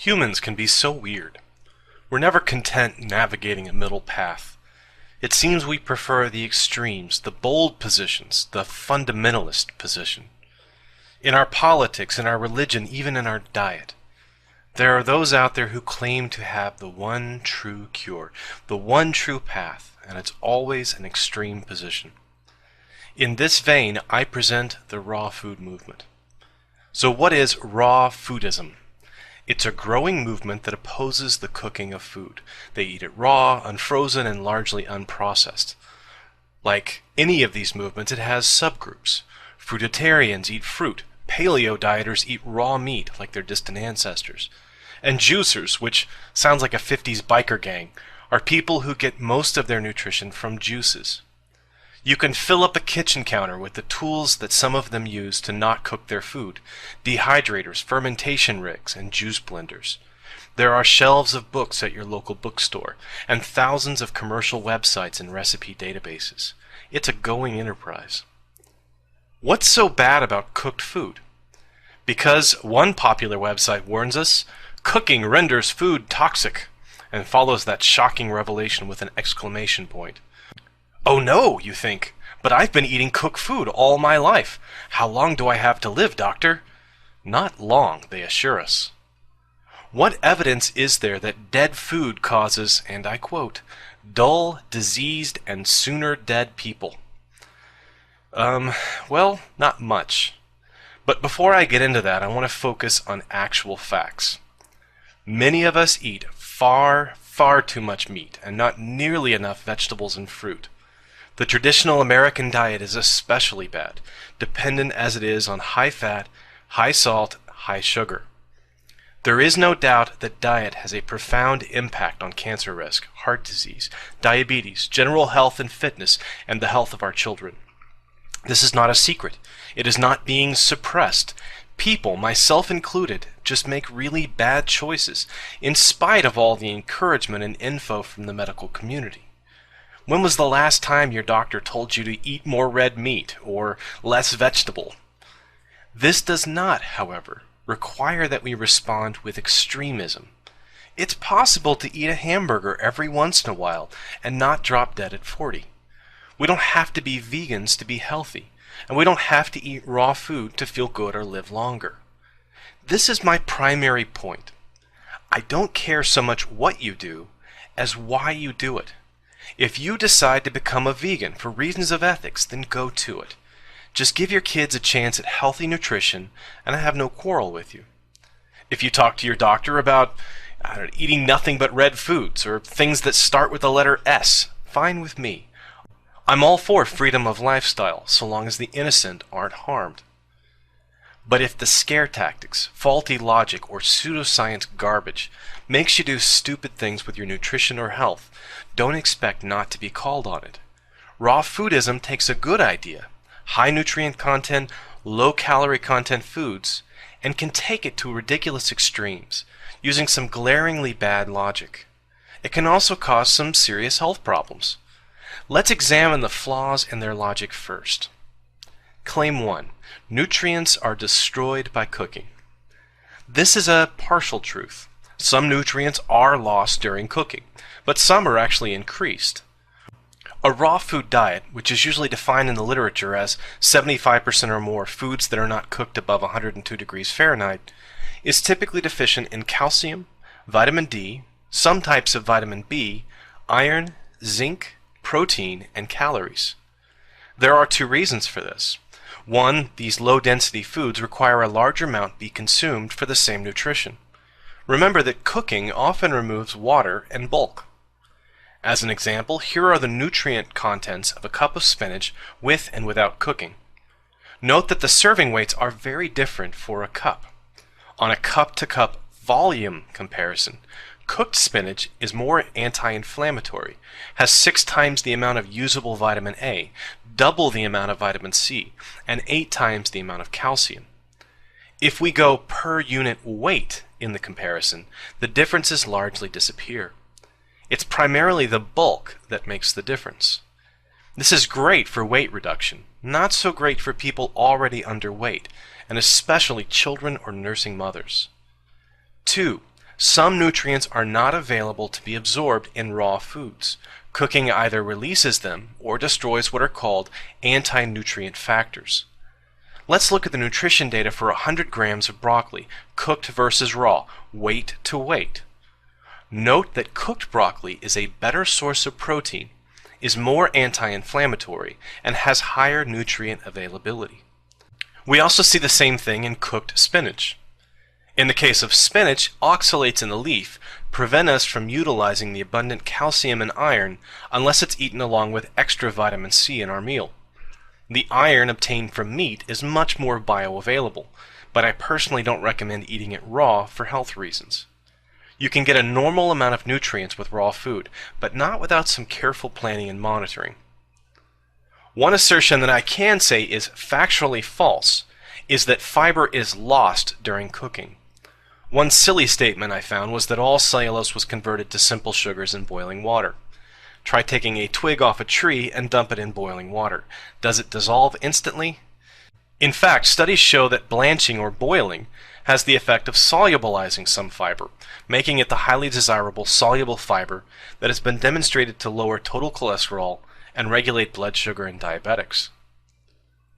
Humans can be so weird. We're never content navigating a middle path. It seems we prefer the extremes, the bold positions, the fundamentalist position. In our politics, in our religion, even in our diet. There are those out there who claim to have the one true cure, the one true path, and it's always an extreme position. In this vein, I present the raw food movement. So what is raw foodism? It's a growing movement that opposes the cooking of food. They eat it raw, unfrozen, and largely unprocessed. Like any of these movements, it has subgroups. Fruitarians eat fruit. Paleo dieters eat raw meat like their distant ancestors. And juicers, which sounds like a 50s biker gang, are people who get most of their nutrition from juices. You can fill up a kitchen counter with the tools that some of them use to not cook their food: dehydrators, fermentation rigs, and juice blenders. There are shelves of books at your local bookstore, and thousands of commercial websites and recipe databases. It's a going enterprise. What's so bad about cooked food? Because one popular website warns us, cooking renders food toxic, and follows that shocking revelation with an exclamation point. Oh no, you think, but I've been eating cooked food all my life. How long do I have to live, doctor? Not long, they assure us. What evidence is there that dead food causes, and I quote, dull, diseased, and sooner dead people? Well, not much. But before I get into that, I want to focus on actual facts. Many of us eat far, far too much meat and not nearly enough vegetables and fruit. The traditional American diet is especially bad, dependent as it is on high fat, high salt, high sugar. There is no doubt that diet has a profound impact on cancer risk, heart disease, diabetes, general health and fitness, and the health of our children. This is not a secret. It is not being suppressed. People, myself included, just make really bad choices, in spite of all the encouragement and info from the medical community. When was the last time your doctor told you to eat more red meat or less vegetable? This does not, however, require that we respond with extremism. It's possible to eat a hamburger every once in a while and not drop dead at 40. We don't have to be vegans to be healthy, and we don't have to eat raw food to feel good or live longer. This is my primary point. I don't care so much what you do as why you do it. If you decide to become a vegan for reasons of ethics, then go to it. Just give your kids a chance at healthy nutrition, and I have no quarrel with you. If you talk to your doctor about eating nothing but red foods or things that start with the letter S, fine with me. I'm all for freedom of lifestyle, so long as the innocent aren't harmed. But if the scare tactics, faulty logic, or pseudoscience garbage makes you do stupid things with your nutrition or health, don't expect not to be called on it. Raw foodism takes a good idea, high nutrient content, low calorie content foods, and can take it to ridiculous extremes, using some glaringly bad logic. It can also cause some serious health problems. Let's examine the flaws in their logic first. Claim 1. Nutrients are destroyed by cooking. This is a partial truth. Some nutrients are lost during cooking, but some are actually increased. A raw food diet, which is usually defined in the literature as 75% or more foods that are not cooked above 102 degrees Fahrenheit, is typically deficient in calcium, vitamin D, some types of vitamin B, iron, zinc, protein, and calories. There are two reasons for this. One, these low-density foods require a larger amount be consumed for the same nutrition. Remember that cooking often removes water and bulk. As an example, here are the nutrient contents of a cup of spinach with and without cooking. Note that the serving weights are very different for a cup. On a cup-to-cup volume comparison, cooked spinach is more anti-inflammatory, has 6 times the amount of usable vitamin A, double the amount of vitamin C, and 8 times the amount of calcium. If we go per unit weight in the comparison, the differences largely disappear. It's primarily the bulk that makes the difference. This is great for weight reduction, not so great for people already underweight, and especially children or nursing mothers. 2. Some nutrients are not available to be absorbed in raw foods. Cooking either releases them or destroys what are called anti-nutrient factors. Let's look at the nutrition data for 100 grams of broccoli, cooked versus raw, weight to weight. Note that cooked broccoli is a better source of protein, is more anti-inflammatory, and has higher nutrient availability. We also see the same thing in cooked spinach. In the case of spinach, oxalates in the leaf prevent us from utilizing the abundant calcium and iron unless it's eaten along with extra vitamin C in our meal. The iron obtained from meat is much more bioavailable, but I personally don't recommend eating it raw for health reasons. You can get a normal amount of nutrients with raw food, but not without some careful planning and monitoring. One assertion that I can say is factually false is that fiber is lost during cooking. One silly statement I found was that all cellulose was converted to simple sugars in boiling water. Try taking a twig off a tree and dump it in boiling water. Does it dissolve instantly? In fact, studies show that blanching or boiling has the effect of solubilizing some fiber, making it the highly desirable soluble fiber that has been demonstrated to lower total cholesterol and regulate blood sugar in diabetics.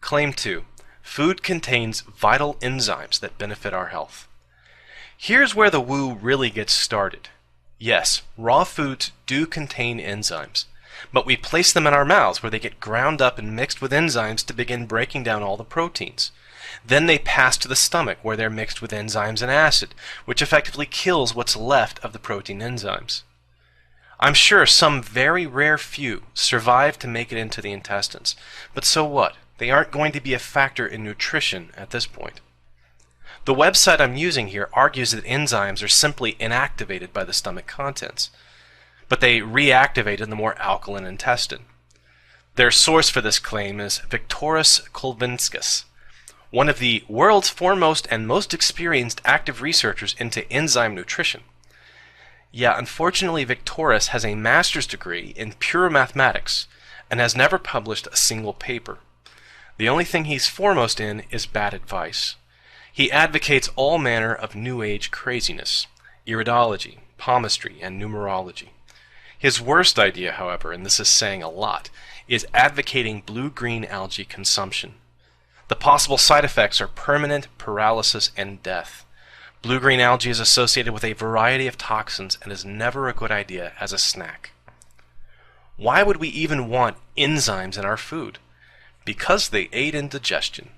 Claim 2. Food contains vital enzymes that benefit our health. Here's where the woo really gets started. Yes, raw foods do contain enzymes, but we place them in our mouths where they get ground up and mixed with enzymes to begin breaking down all the proteins. Then they pass to the stomach where they're mixed with enzymes and acid, which effectively kills what's left of the protein enzymes. I'm sure some very rare few survive to make it into the intestines, but so what? They aren't going to be a factor in nutrition at this point. The website I'm using here argues that enzymes are simply inactivated by the stomach contents, but they reactivate in the more alkaline intestine. Their source for this claim is Viktoras Kulvinskas, one of the world's foremost and most experienced active researchers into enzyme nutrition. Yeah, unfortunately, Viktoras has a master's degree in pure mathematics and has never published a single paper. The only thing he's foremost in is bad advice. He advocates all manner of New Age craziness, iridology, palmistry, and numerology. His worst idea, however, and this is saying a lot, is advocating blue-green algae consumption. The possible side effects are permanent paralysis and death. Blue-green algae is associated with a variety of toxins and is never a good idea as a snack. Why would we even want enzymes in our food? Because they aid in digestion.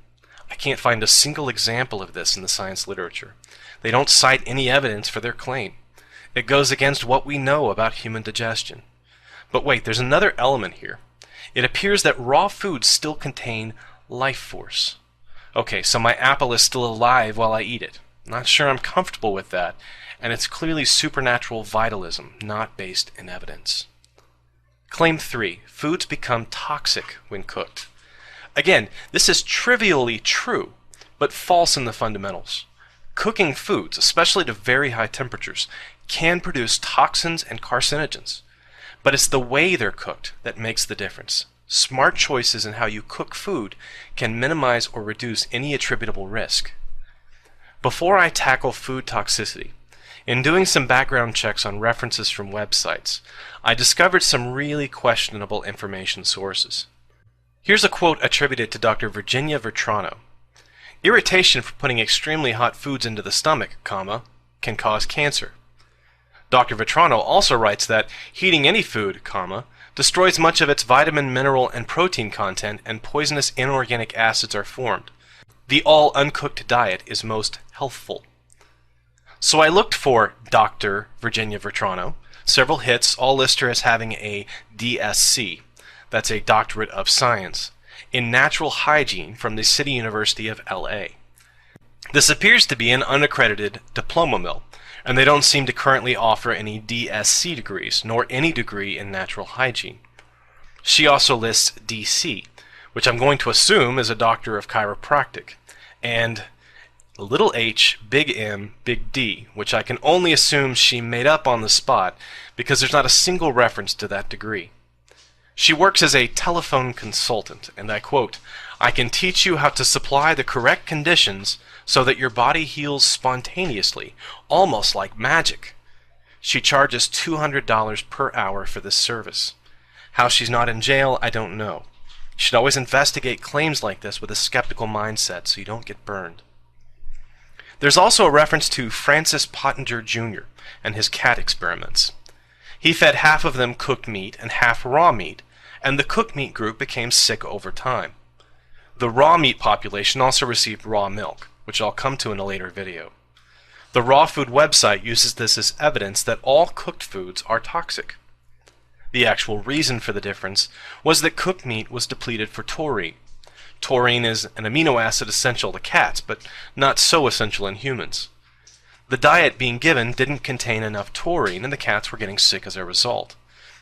I can't find a single example of this in the science literature. They don't cite any evidence for their claim. It goes against what we know about human digestion. But wait, there's another element here. It appears that raw foods still contain life force. Okay, so my apple is still alive while I eat it. Not sure I'm comfortable with that, and it's clearly supernatural vitalism, not based in evidence. Claim 3. Foods become toxic when cooked. Again, this is trivially true, but false in the fundamentals. Cooking foods, especially to very high temperatures, can produce toxins and carcinogens. But it's the way they're cooked that makes the difference. Smart choices in how you cook food can minimize or reduce any attributable risk. Before I tackle food toxicity, in doing some background checks on references from websites, I discovered some really questionable information sources. Here's a quote attributed to Dr. Virginia Vetrano. Irritation from putting extremely hot foods into the stomach, can cause cancer. Dr. Vetrano also writes that heating any food, destroys much of its vitamin, mineral, and protein content, and poisonous inorganic acids are formed. The all-uncooked diet is most healthful. So I looked for Dr. Virginia Vetrano. Several hits all list her as having a DSc, that's a Doctorate of Science, in Natural Hygiene from the City University of LA. This appears to be an unaccredited diploma mill, and they don't seem to currently offer any DSc degrees, nor any degree in natural hygiene. She also lists DC, which I'm going to assume is a Doctor of Chiropractic, and little h, big M, big D, which I can only assume she made up on the spot because there's not a single reference to that degree. She works as a telephone consultant, and I quote, "I can teach you how to supply the correct conditions so that your body heals spontaneously, almost like magic. She charges $200 per hour for this service. How she's not in jail, I don't know. You should always investigate claims like this with a skeptical mindset so you don't get burned. There's also a reference to Francis Pottinger Jr. and his cat experiments. He fed half of them cooked meat and half raw meat, and the cooked meat group became sick over time. The raw meat population also received raw milk, which I'll come to in a later video. The raw food website uses this as evidence that all cooked foods are toxic. The actual reason for the difference was that cooked meat was depleted for taurine. Taurine is an amino acid essential to cats, but not so essential in humans. The diet being given didn't contain enough taurine, and the cats were getting sick as a result.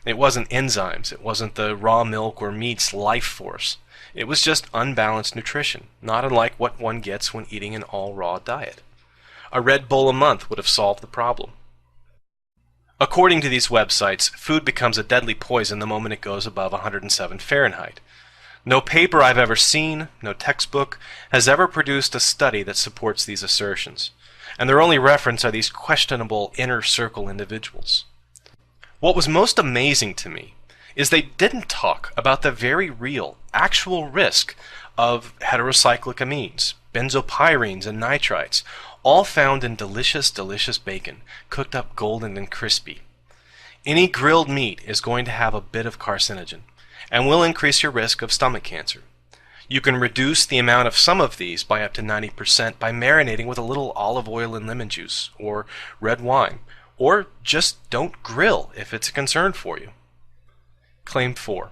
It wasn't enzymes, it wasn't the raw milk or meat's life force. It was just unbalanced nutrition, not unlike what one gets when eating an all-raw diet. A Red Bull a month would have solved the problem. According to these websites, food becomes a deadly poison the moment it goes above 107 Fahrenheit. No paper I've ever seen, no textbook, has ever produced a study that supports these assertions, and their only reference are these questionable inner circle individuals. What was most amazing to me is they didn't talk about the very real, actual risk of heterocyclic amines, benzopyrenes, and nitrites, all found in delicious, delicious bacon, cooked up golden and crispy. Any grilled meat is going to have a bit of carcinogen, and will increase your risk of stomach cancer. You can reduce the amount of some of these by up to 90% by marinating with a little olive oil and lemon juice, or red wine, or just don't grill if it's a concern for you. Claim 4.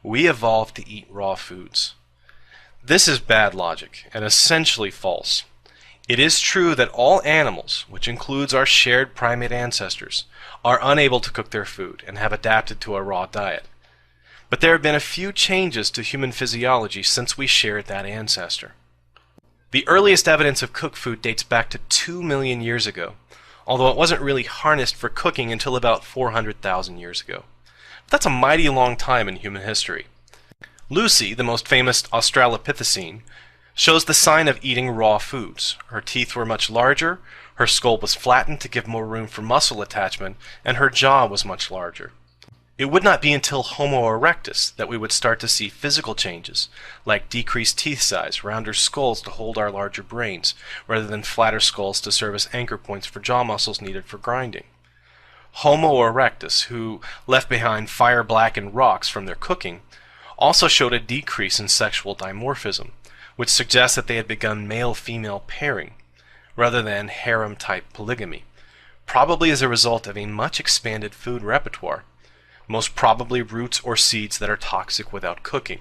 We evolved to eat raw foods. This is bad logic, and essentially false. It is true that all animals, which includes our shared primate ancestors, are unable to cook their food and have adapted to a raw diet. But there have been a few changes to human physiology since we shared that ancestor. The earliest evidence of cooked food dates back to 2 million years ago, although it wasn't really harnessed for cooking until about 400,000 years ago. But that's a mighty long time in human history. Lucy, the most famous Australopithecine, shows the sign of eating raw foods. Her teeth were much larger, her skull was flattened to give more room for muscle attachment, and her jaw was much larger. It would not be until Homo erectus that we would start to see physical changes, like decreased teeth size, rounder skulls to hold our larger brains, rather than flatter skulls to serve as anchor points for jaw muscles needed for grinding. Homo erectus, who left behind fire-blackened rocks from their cooking, also showed a decrease in sexual dimorphism, which suggests that they had begun male-female pairing, rather than harem-type polygamy, probably as a result of a much expanded food repertoire, most probably roots or seeds that are toxic without cooking.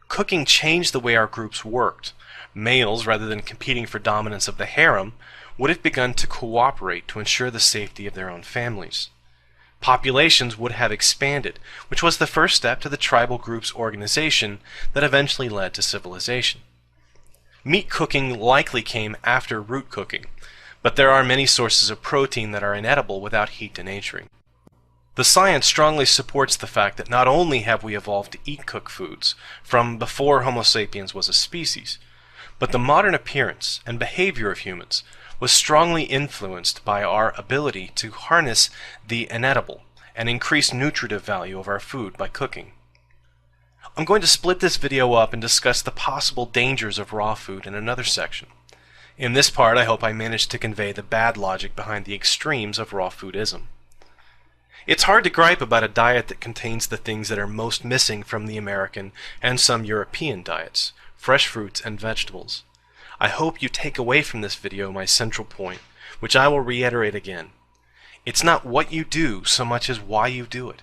Cooking changed the way our groups worked. Males, rather than competing for dominance of the harem, would have begun to cooperate to ensure the safety of their own families. Populations would have expanded, which was the first step to the tribal group's organization that eventually led to civilization. Meat cooking likely came after root cooking, but there are many sources of protein that are inedible without heat denaturing. The science strongly supports the fact that not only have we evolved to eat cooked foods from before Homo sapiens was a species, but the modern appearance and behavior of humans was strongly influenced by our ability to harness the inedible and increase nutritive value of our food by cooking. I'm going to split this video up and discuss the possible dangers of raw food in another section. In this part, I hope I managed to convey the bad logic behind the extremes of raw foodism. It's hard to gripe about a diet that contains the things that are most missing from the American and some European diets: fresh fruits and vegetables. I hope you take away from this video my central point, which I will reiterate again. It's not what you do so much as why you do it.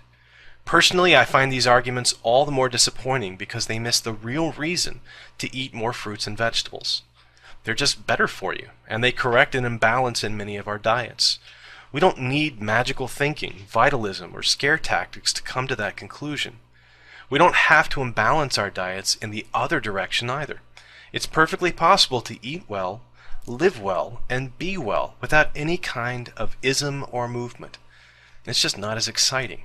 Personally, I find these arguments all the more disappointing because they miss the real reason to eat more fruits and vegetables. They're just better for you, and they correct an imbalance in many of our diets. We don't need magical thinking, vitalism, or scare tactics to come to that conclusion. We don't have to imbalance our diets in the other direction either. It's perfectly possible to eat well, live well, and be well without any kind of ism or movement. It's just not as exciting.